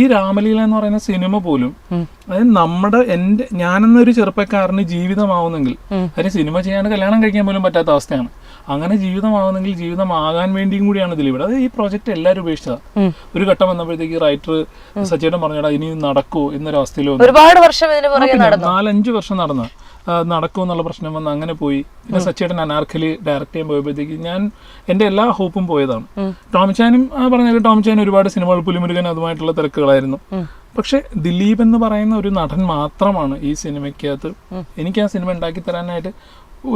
ഈ രാമലീല എന്ന് പറയുന്ന സിനിമ പോലും അതായത് ഞാനെന്നൊരു ചെറുപ്പക്കാരന് ജീവിതമാവുന്നെങ്കിൽ അതിന് സിനിമ ചെയ്യാണ്ട് കല്യാണം കഴിക്കാൻ പോലും പറ്റാത്ത അവസ്ഥയാണ്. അങ്ങനെ ജീവിതമാവുന്നെങ്കിൽ ജീവിതമാകാൻ വേണ്ടിയും കൂടിയാണ് ദിലീപ്. അത് ഈ പ്രോജക്റ്റ് എല്ലാവരും ഉപേക്ഷിച്ചതാണ്. ഒരു ഘട്ടം വന്നപ്പോഴത്തേക്ക് റൈറ്റർ സച്ചേട്ടൻ പറഞ്ഞാൽ ഇനി നടക്കൂ എന്നൊരവസ്ഥയിൽ ഒരുപാട് വർഷം 4-5 വർഷം നടക്കും എന്നുള്ള പ്രശ്നം വന്ന് അങ്ങനെ പോയി. പിന്നെ സച്ചേട്ടൻ അനാർക്കലി ഡയറക്റ്റ് ചെയ്യാൻ പോയപ്പോഴത്തേക്ക് എൻ്റെ എല്ലാ ഹോപ്പും പോയതാണ്. ടോമിച്ചാനും പറഞ്ഞാൽ ടോമിച്ചാൻ ഒരുപാട് സിനിമകൾ, പുലിമുരുകൻ അതുമായിട്ടുള്ള തിരക്കുകളായിരുന്നു. പക്ഷെ ദിലീപ് എന്ന് പറയുന്ന ഒരു നടൻ മാത്രമാണ് ഈ സിനിമയ്ക്കകത്ത് എനിക്ക് ആ സിനിമ ഉണ്ടാക്കി തരാനായിട്ട്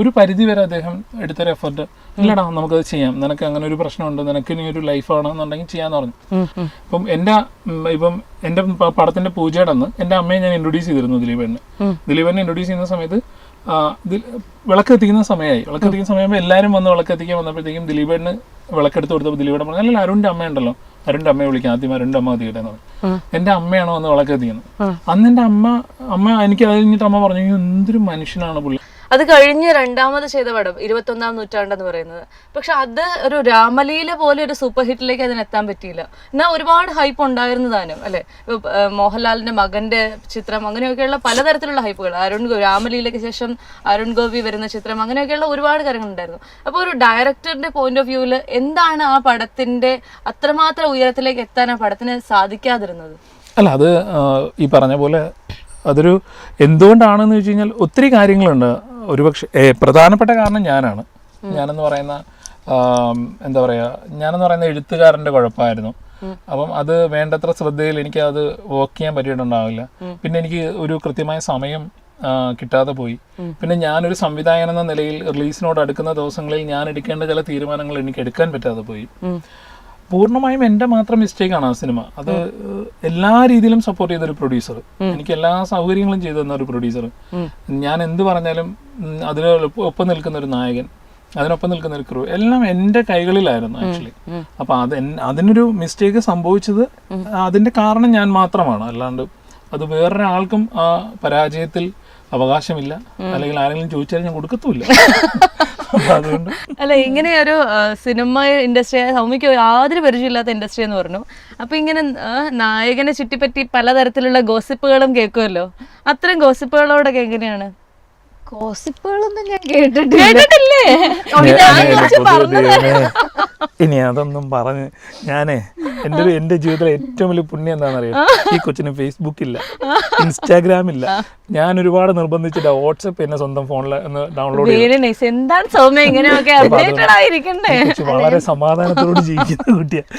ഒരു പരിധി വരെ അദ്ദേഹം എടുത്തൊരു എഫർട്ട്. ഇല്ലടാ നമുക്കത് ചെയ്യാം, നിനക്ക് അങ്ങനെ ഒരു പ്രശ്നമുണ്ട്, നിനക്ക് ഇനി ഒരു ലൈഫാണെന്നുണ്ടെങ്കിൽ ചെയ്യാന്ന് പറഞ്ഞു. ഇപ്പം എൻ്റെ പടത്തിന്റെ പൂജയുടെ അന്ന് എൻ്റെ അമ്മയെ ഞാൻ ഇൻട്രൊഡ്യൂസ് ചെയ്തിരുന്നു ദിലീപനെ ഇൻട്രൊഡ്യൂസ് ചെയ്യുന്ന സമയത്ത് വിളക്ക് എത്തിക്കുന്ന സമയമാകുമ്പോൾ എല്ലാവരും വന്ന് വിളക്ക് എത്തിക്കാൻ വന്നപ്പോഴത്തേക്കും ദിലീപേട്ടന് വിളക്കെടുത്ത് കൊടുത്തപ്പോൾ ദിലീപേട്ടൻ പറഞ്ഞു, അല്ല അരുണിന്റെ അമ്മ ഉണ്ടല്ലോ, അരുണിന്റെ അമ്മയെ വിളിക്കാം, ആദ്യം അരുണിന്റെ അമ്മ എത്തിക്കട്ടെ എന്ന് പറഞ്ഞു. എൻ്റെ അമ്മയാണോ വന്ന് വിളക്ക് എത്തിക്കുന്നത്. അന്ന് എൻ്റെ അമ്മ എനിക്ക് അത് കഴിഞ്ഞിട്ട് അമ്മ പറഞ്ഞു, എന്തൊരു മനുഷ്യനാണ് പുള്ളി. അത് കഴിഞ്ഞ് രണ്ടാമത് ചെയ്ത പടം 21ാം നൂറ്റാണ്ടെന്ന് പറയുന്നത്. പക്ഷെ അത് ഒരു രാമലീല പോലെ ഒരു സൂപ്പർ ഹിറ്റിലേക്ക് അതിനെത്താൻ പറ്റിയില്ല. എന്നാൽ ഒരുപാട് ഹൈപ്പ് ഉണ്ടായിരുന്നു താനും അല്ലെ. മോഹൻലാലിന്റെ മകന്റെ ചിത്രം, അങ്ങനെയൊക്കെയുള്ള പലതരത്തിലുള്ള ഹൈപ്പുകൾ, രാമലീലയ്ക്ക് ശേഷം അരുൺ ഗോപി വരുന്ന ചിത്രം, അങ്ങനെയൊക്കെയുള്ള ഒരുപാട് കാര്യങ്ങൾ ഉണ്ടായിരുന്നു. അപ്പോൾ ഒരു ഡയറക്ടറിന്റെ പോയിന്റ് ഓഫ് വ്യൂവിൽ എന്താണ് ആ പടത്തിന്റെ അത്രമാത്രം ഉയരത്തിലേക്ക് എത്താൻ ആ പടത്തിന് സാധിക്കാതിരുന്നത്? അല്ല, അത് ഈ പറഞ്ഞ പോലെ അതൊരു എന്തുകൊണ്ടാണെന്ന് വെച്ച് കഴിഞ്ഞാൽ ഒത്തിരി കാര്യങ്ങളുണ്ട്. ഒരുപക്ഷെ പ്രധാനപ്പെട്ട കാരണം ഞാനെന്ന് പറയുന്ന ഞാനെന്ന് പറയുന്ന എഴുത്തുകാരൻ്റെ കുഴപ്പമായിരുന്നു. അപ്പം അത് വേണ്ടത്ര ശ്രദ്ധയിൽ എനിക്ക് അത് വർക്ക് ചെയ്യാൻ പറ്റിയിട്ടുണ്ടാവില്ല. പിന്നെ എനിക്ക് ഒരു കൃത്യമായ സമയം കിട്ടാതെ പോയി. പിന്നെ ഞാനൊരു സംവിധായകൻ എന്ന നിലയിൽ റിലീസിനോട് അടുക്കുന്ന ദിവസങ്ങളിൽ ഞാൻ എടുക്കേണ്ട ചില തീരുമാനങ്ങൾ എനിക്ക് എടുക്കാൻ പറ്റാതെ പോയി. പൂർണ്ണമായും എൻ്റെ മാത്രം മിസ്റ്റേക്കാണ് ആ സിനിമ. അത് എല്ലാ രീതിയിലും സപ്പോർട്ട് ചെയ്തൊരു പ്രൊഡ്യൂസർ, എനിക്ക് എല്ലാ സൗകര്യങ്ങളും ചെയ്തു തന്ന ഒരു പ്രൊഡ്യൂസർ, ഞാൻ എന്ത് പറഞ്ഞാലും അതിന് ഒപ്പം നിൽക്കുന്ന ഒരു നായകൻ, അതിനൊപ്പം നിൽക്കുന്ന ഒരു ക്രൂ, എല്ലാം എൻ്റെ കൈകളിലായിരുന്നു ആക്ച്വലി. അപ്പൊ അതിനൊരു മിസ്റ്റേക്ക് സംഭവിച്ചത് അതിന്റെ കാരണം ഞാൻ മാത്രമാണ്. അല്ലാണ്ട് അത് വേറൊരാൾക്കും ആ പരാജയത്തിൽ അവകാശമില്ല, അല്ലെങ്കിൽ ആരെങ്കിലും ചോദിച്ചാൽ ഞാൻ കൊടുക്കത്തുമില്ല. അതുകൊണ്ട് അല്ല, ഇങ്ങനെ ഒരു സിനിമ ഇൻഡസ്ട്രി സൗമ്യക്ക് യാതൊരു പരിചയമില്ലാത്ത ഇൻഡസ്ട്രി എന്ന് പറഞ്ഞു. അപ്പൊ ഇങ്ങനെ നായകനെ ചുറ്റിപ്പറ്റി പലതരത്തിലുള്ള ഗോസിപ്പുകളും കേൾക്കുമല്ലോ. അത്തരം ഗോസിപ്പുകളോടൊക്കെ എങ്ങനെയാണ്? ഗോസിപ്പുകളൊന്നും ഞാൻ കേട്ടിട്ടില്ലേ. ഇനി അതൊന്നും പറഞ്ഞ് എന്റെ ജീവിതത്തിലെ ഏറ്റവും വലിയ പുണ്യം എന്താണെന്നറിയാം, ഈ കൊച്ചിന് ഫേസ്ബുക്കില്ല, ഇൻസ്റ്റാഗ്രാമില്ല. ഞാൻ ഒരുപാട് നിർബന്ധിച്ചിട്ട് വാട്സപ്പ് എന്നെ സ്വന്തം ഫോണിൽ ഒന്ന് ഡൗൺലോഡ് ചെയ്തു. എന്താണ് സൗമ്യ ഇങ്ങനെയൊക്കെ വളരെ സമാധാനത്തോട് ജീവിക്കുന്ന കുട്ടിയാണ്.